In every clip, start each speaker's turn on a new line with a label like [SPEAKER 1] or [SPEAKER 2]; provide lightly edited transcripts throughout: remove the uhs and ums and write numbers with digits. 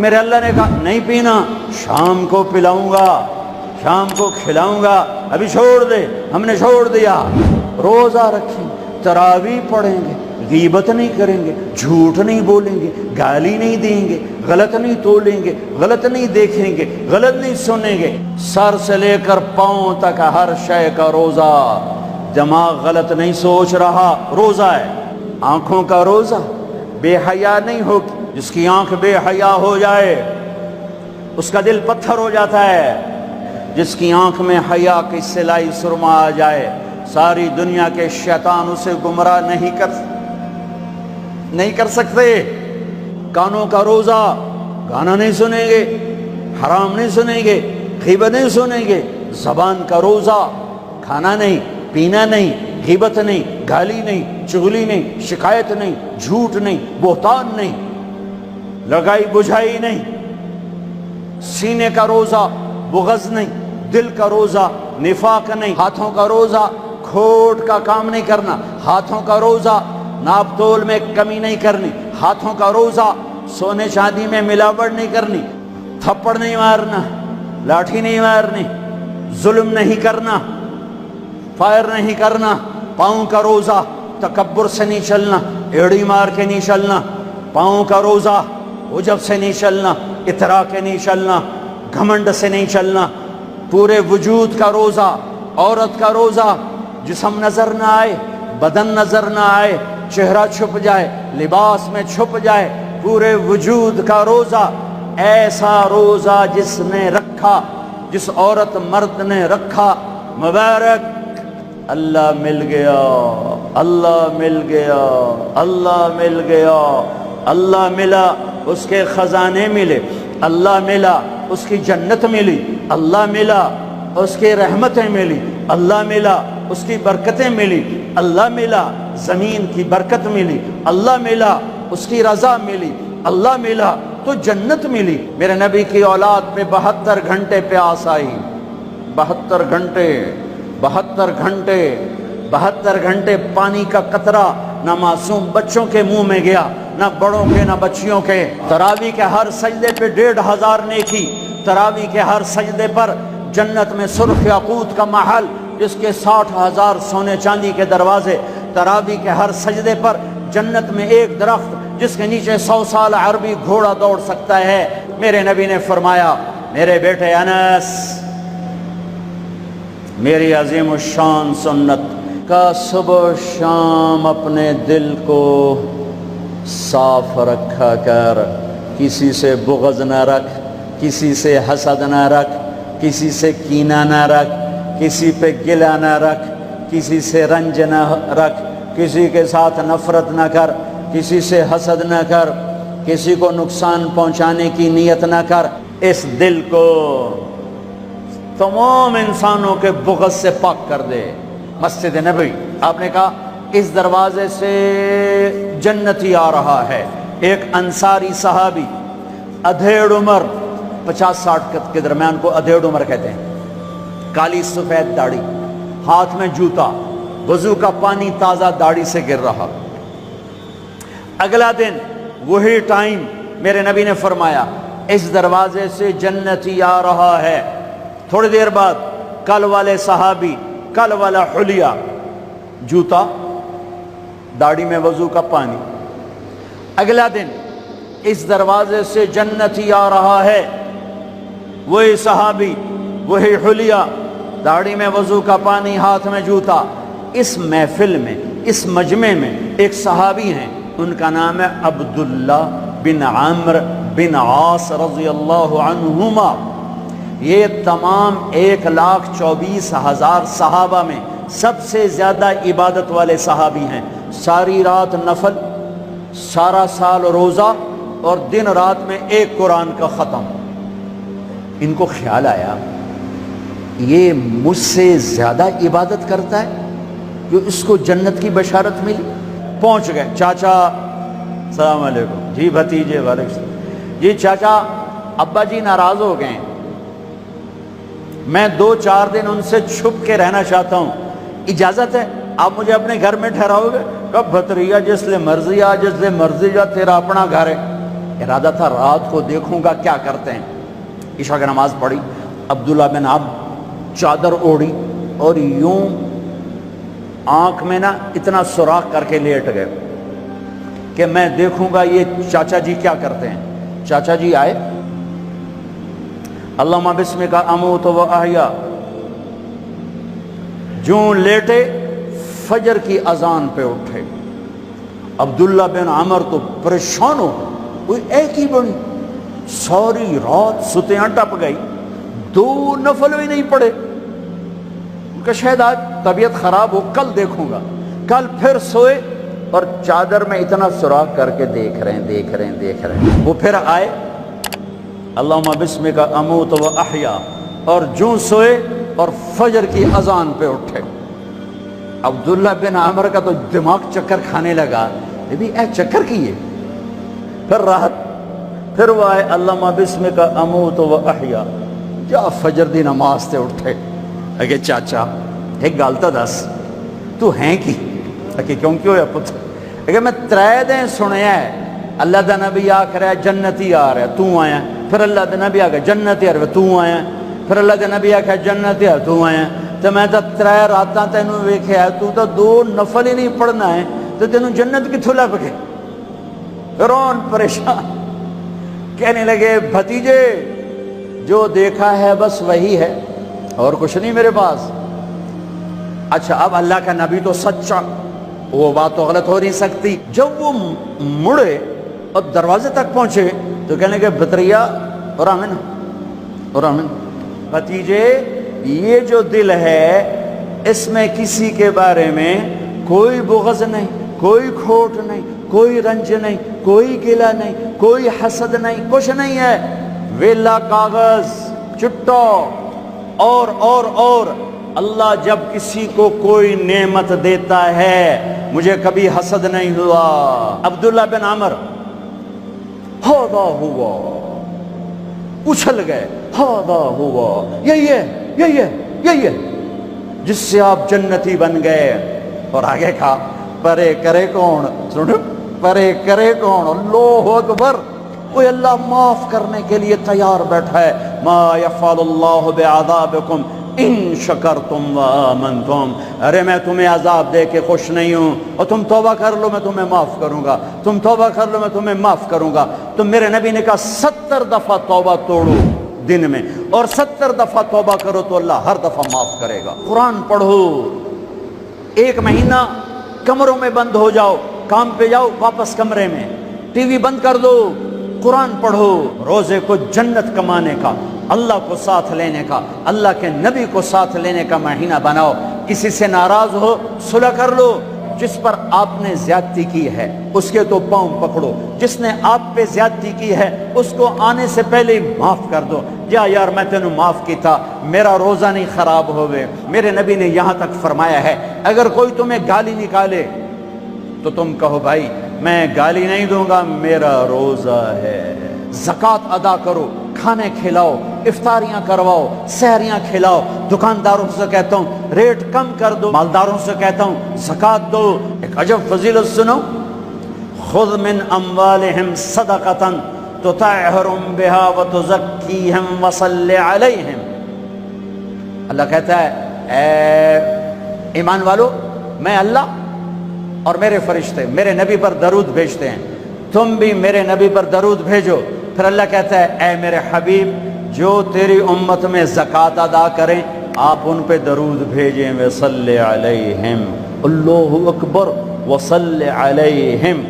[SPEAKER 1] میرے اللہ نے کہا نہیں پینا، شام کو پلاؤں گا، شام کو کھلاؤں گا، ابھی چھوڑ دے۔ ہم نے چھوڑ دیا۔ روزہ رکھیں، تراویح پڑھیں گے، غیبت نہیں کریں گے، جھوٹ نہیں بولیں گے، گالی نہیں دیں گے، غلط نہیں تولیں گے، غلط نہیں دیکھیں گے، غلط نہیں سنیں گے، سر سے لے کر پاؤں تک ہر شے کا روزہ۔ دماغ غلط نہیں سوچ رہا، روزہ ہے۔ آنکھوں کا روزہ، بے حیا نہیں ہوگی۔ جس کی آنکھ بے حیا ہو جائے اس کا دل پتھر ہو جاتا ہے۔ جس کی آنکھ میں حیا کی سلائی سرما آ جائے، ساری دنیا کے شیطان اسے گمراہ نہیں کر سکتے۔ کانوں کا روزہ، گانا نہیں سنیں گے، حرام نہیں سنیں گے، غیبت نہیں سنیں گے۔ زبان کا روزہ، کھانا نہیں، پینا نہیں، غیبت نہیں، گالی نہیں، چغلی نہیں، شکایت نہیں، جھوٹ نہیں، بہتان نہیں، لگائی بجھائی نہیں۔ سینے کا روزہ، بغض نہیں۔ دل کا روزہ، نفاق نہیں۔ ہاتھوں کا روزہ، کھوٹ کا کام نہیں کرنا۔ ہاتھوں کا روزہ، ناپ تول میں کمی نہیں کرنی۔ ہاتھوں کا روزہ، سونے چاندی میں ملاوٹ نہیں کرنی۔ تھپڑ نہیں مارنا، لاٹھی نہیں مارنی، ظلم نہیں کرنا، فائر نہیں کرنا۔ پاؤں کا روزہ، تکبر سے نہیں چلنا، ایڑی مار کے نہیں چلنا۔ پاؤں کا روزہ، عجب سے نہیں چلنا، اترا کے نہیں چلنا، گھمنڈ سے نہیں چلنا۔ پورے وجود کا روزہ۔ عورت کا روزہ، جسم نظر نہ آئے، بدن نظر نہ آئے، چہرہ چھپ جائے، لباس میں چھپ جائے، پورے وجود کا روزہ۔ ایسا روزہ جس نے رکھا، جس عورت مرد نے رکھا، مبارک، اللہ مل گیا، اللہ مل گیا، اللہ مل گیا، اللہ ملا، اس کے خزانے ملے، اللہ ملا، اس کی جنت ملی، اللہ ملا، اس کی رحمتیں ملی، اللہ ملا، اس کی برکتیں ملی، اللہ ملا، زمین کی برکت ملی، اللہ ملا، اس کی رضا ملی، اللہ ملا تو جنت ملی۔ میرے نبی کی اولاد پہ 72 گھنٹے پیاس آئی، 72 گھنٹے، 72 گھنٹے، 72 گھنٹے پانی کا قطرہ نہ معصوم بچوں کے منہ میں گیا، نہ بڑوں کے، نہ بچیوں کے۔ تراویح کے ہر سجدے پہ 1500 نیکی۔ تراویح کے ہر سجدے پر جنت میں سرخ یاقوت کا محل، جس کے 60,000 سونے چاندی کے دروازے۔ تراویح کے ہر سجدے پر جنت میں ایک درخت، جس کے نیچے 100 سال عربی گھوڑا دوڑ سکتا ہے۔ میرے نبی نے فرمایا، میرے بیٹے انس، میری عظیم الشان سنت کا صبح شام اپنے دل کو صاف رکھا کر، کسی سے بغض نہ رکھ، کسی سے حسد نہ رکھ، کسی سے کینہ نہ رکھ، کسی پہ گلہ نہ رکھ، کسی سے رنج نہ رکھ، کسی کے ساتھ نفرت نہ کر، کسی سے حسد نہ کر، کسی کو نقصان پہنچانے کی نیت نہ کر۔ اس دل کو تمام انسانوں کے بغض سے پاک کر دے۔ مسجد نبوی، آپ نے کہا اس دروازے سے جنتی آ رہا ہے۔ ایک انصاری صحابی، ادھیڑ عمر، 50-60 کے درمیان کو ادھیڑ عمر کہتے ہیں، کالی سفید داڑھی، ہاتھ میں جوتا، وضو کا پانی تازہ داڑھی سے گر رہا۔ اگلا دن وہی ٹائم میرے نبی نے فرمایا، اس دروازے سے جنتی آ رہا ہے۔ تھوڑی دیر بعد کل والے صحابی، کل والا حلیہ، جوتا، داڑھی میں وضو کا پانی۔ اگلا دن اس دروازے سے جنتی آ رہا ہے، وہی صحابی، وہی حلیہ، داڑھی میں وضو کا پانی، ہاتھ میں جوتا۔ اس محفل میں، اس مجمع میں ایک صحابی ہیں، ان کا نام ہے عبداللہ بن عمرو بن عاص رضی اللہ عنہما۔ یہ تمام 1,24,000 صحابہ میں سب سے زیادہ عبادت والے صحابی ہیں۔ ساری رات نفل، سارا سال روزہ، اور دن رات میں ایک قرآن کا ختم۔ ان کو خیال آیا، یہ مجھ سے زیادہ عبادت کرتا ہے، جو اس کو جنت کی بشارت ملی۔ پہنچ گئے، چاچا السلام علیکم، جی بھتیجے وعلیکم السلام، جی چاچا ابا جی ناراض ہو گئے، میں 2-4 دن ان سے چھپ کے رہنا چاہتا ہوں، اجازت ہے؟ آپ مجھے اپنے گھر میں ٹھہراؤ گے؟ کب بھتریا جس لئے مرضی آ، جس لئے مرضی جا، تیرا اپنا گھر ہے۔ ارادہ تھا رات کو دیکھوں گا کیا کرتے ہیں. عشاء کی نماز پڑھی, عبداللہ بن عبد چادر اوڑھی اور یوں آنکھ میں نا اتنا سوراخ کر کے لیٹ گئے کہ میں دیکھوں گا یہ چاچا جی کیا کرتے ہیں. چاچا جی آئے, اللہم بسمک اموت و احیا, جو لیٹے فجر کی اذان پہ اٹھے. عبداللہ بن عمر تو پریشان ہو, کوئی ایک ہی بڑی ساری رات ستیاں ٹپ گئی, 2 نفل بھی نہیں پڑے. ان کا شاید آج طبیعت خراب ہو, کل دیکھوں گا. کل پھر سوئے اور چادر میں اتنا سوراخ کر کے دیکھ رہے ہیں. وہ پھر آئے, اللہم بسمک اموت و احیا, اور جو سوئے اور فجر کی اذان پہ اٹھے. عبداللہ بن عمر کا تو دماغ چکر کھانے لگا, یہ بھی اے چکر کیے. پھر راحت, پھر وہ آئے, اللہم بسمک اموت و احیا, جا فجر دی نماز تے اٹھے. اگے چاچا ایک گل تو دس, تو ہیں کی؟ کہ کیوں ہویا پتر؟ اگر میں 3 دن سنیا ہے اللہ دا نبی آ کر جنتی آ رہا ہے, تو آیا. پھر اللہ دا نبی آ کے جنتی آ رہا ہے, تو آیا. پھر اللہ دا نبی آ کے جنتی آ رہا ہے, تو آیا. تو میں تو 3 راتاں تینوں ویکھیا, تو 2 نفل ہی نہیں پڑھنا ہے, تو تینوں جنت کتھوں لب گئے؟ رون پریشان. کہنے لگے بھتیجے جو دیکھا ہے بس وہی ہے, اور کچھ نہیں میرے پاس. اچھا اب اللہ کا نبی تو سچا, وہ بات تو غلط ہو نہیں سکتی. جب وہ مڑے اور دروازے تک پہنچے تو کہنے لگے بطریا اور آمن اور آمن, بھتیجے یہ جو دل ہے اس میں کسی کے بارے میں کوئی بغض نہیں, کوئی کھوٹ نہیں, کوئی رنج نہیں, کوئی گلہ نہیں, کوئی حسد نہیں, کچھ نہیں ہے. ویلا کاغذ چٹا. اور اللہ جب کسی کو کوئی نعمت دیتا ہے مجھے کبھی حسد نہیں ہوا. عبداللہ بن عمر ہاذا ہوا, اچھل گئے, ہاذا ہوا, یہی ہے جس سے آپ جنتی بن گئے. اور آگے کہا پرے کرے کون, سنو پرے کرے کون, اللہ اکبر. کوئی اللہ معاف کرنے کے لیے تیار بیٹھا ہے. ما یفعل اللہ بعذابکم ان شکرتم و آمنتم. ارے میں تمہیں عذاب دے کے خوش نہیں ہوں, اور تم توبہ کر لو میں تمہیں معاف کروں گا, تم توبہ کر لو میں تمہیں معاف کروں گا. تو میرے نبی نے کہا 70 دفعہ توبہ توڑو دن میں, اور 70 دفعہ توبہ کرو تو اللہ ہر دفعہ معاف کرے گا. قرآن پڑھو, 1 مہینہ کمروں میں بند ہو جاؤ, کام پہ جاؤ واپس کمرے میں, ٹی وی بند کر دو, قرآن پڑھو. روزے کو جنت کمانے کا, اللہ کو ساتھ لینے کا, اللہ کے نبی کو ساتھ لینے کا مہینہ بناؤ. کسی سے ناراض ہو صلح کر لو, جس پر آپ نے زیادتی کی ہے اس کے تو پاؤں پکڑو, جس نے آپ پہ زیادتی کی ہے اس کو آنے سے پہلے ہی معاف کر دو. جا یار میں تینوں معاف کی تھا, میرا روزہ نہیں خراب ہوئے. میرے نبی نے یہاں تک فرمایا ہے اگر کوئی تمہیں گالی نکالے تو تم کہو بھائی میں گالی نہیں دوں گا, میرا روزہ ہے. زکوٰۃ ادا کرو, کھانے کھلاؤ, افطاریاں کرواؤ, سحریاں کھلاؤ. دکانداروں سے کہتا ہوں ریٹ کم کر دو, مالداروں سے کہتا ہوں زکوٰۃ دو. ایک عجب فضیلت سنو, خذ من اموالہم صدقۃ تطہرہم بہا وتزکیہم وصلی علیہم. اللہ کہتا ہے اے ایمان والو, میں اللہ اور میرے فرشتے میرے نبی پر درود بھیجتے ہیں, تم بھی میرے نبی پر درود بھیجو. پھر اللہ کہتا ہے اے میرے حبیب جو تیری امت میں زکوٰۃ ادا کریں آپ ان پہ درود بھیجیں. وصلی علیہم, اللہ اکبر, وصلی علیہم.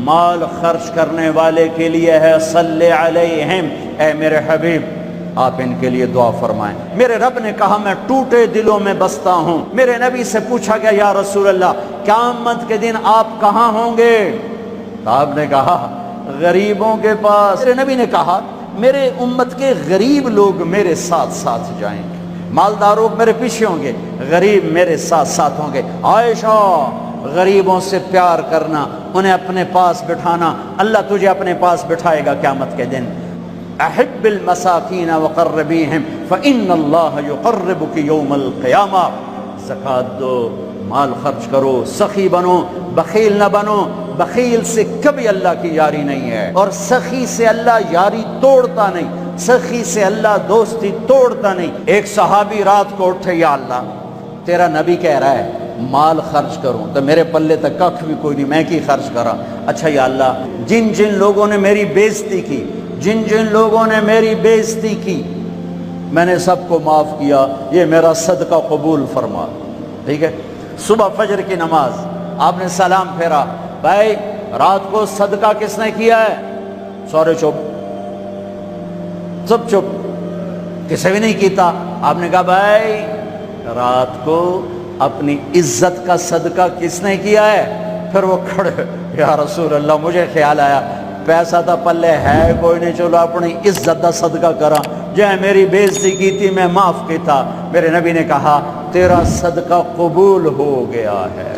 [SPEAKER 1] مال خرچ کرنے والے کے لیے ہے صلی علیہم, اے میرے حبیب آپ ان کے لیے دعا فرمائیں. میرے رب نے کہا میں ٹوٹے دلوں میں بستا ہوں. میرے نبی سے پوچھا گیا یا رسول اللہ قیامت کے دن آپ کہاں ہوں گے؟ تو آپ نے کہا غریبوں کے پاس. میرے نبی نے کہا میرے امت کے غریب لوگ میرے ساتھ ساتھ جائیں گے, مالداروں میرے پیچھے ہوں گے, غریب میرے ساتھ ساتھ ہوں گے. عائشہ غریبوں سے پیار کرنا, انہیں اپنے پاس بٹھانا, اللہ تجھے اپنے پاس بٹھائے گا قیامت کے دن. احب المساکین وقربیہم فإن اللہ یقربک یوم القیامہ. زکوٰۃ دو, مال خرچ کرو, سخی بنو, بخیل نہ بنو. بخیل سے کبھی اللہ کی یاری نہیں ہے، اور سخی سے اللہ یاری توڑتا نہیں، سخی سے اللہ دوستی توڑتا نہیں۔ ایک صحابی رات کو اٹھے، یا اللہ تیرا نبی کہہ رہا ہے مال خرچ کروں تو میرے پلے تک کخ بھی کوئی نہیں، میں کی خرچ کرا؟ اچھا یا اللہ جن جن لوگوں نے میری بےزتی کی، جن جن لوگوں نے میری بےزتی کی، میں نے سب کو معاف کیا، یہ میرا صدقہ قبول فرما۔ ٹھیک ہے، صبح فجر کی نماز آپ نے سلام پھیرا، بھائی رات کو صدقہ کس نے کیا ہے؟ سورے چپ، سب چپ، کسی بھی نہیں کیتا۔ آپ نے کہا بھائی رات کو اپنی عزت کا صدقہ کس نے کیا ہے؟ پھر وہ کھڑے، یا رسول اللہ مجھے خیال آیا پیسہ تو پلے ہے کوئی نہیں، چلو اپنی عزت کا صدقہ کرا، جو میری بےزتی کی تھی میں معاف کی تھا۔ میرے نبی نے کہا تیرا صدقہ قبول ہو گیا ہے۔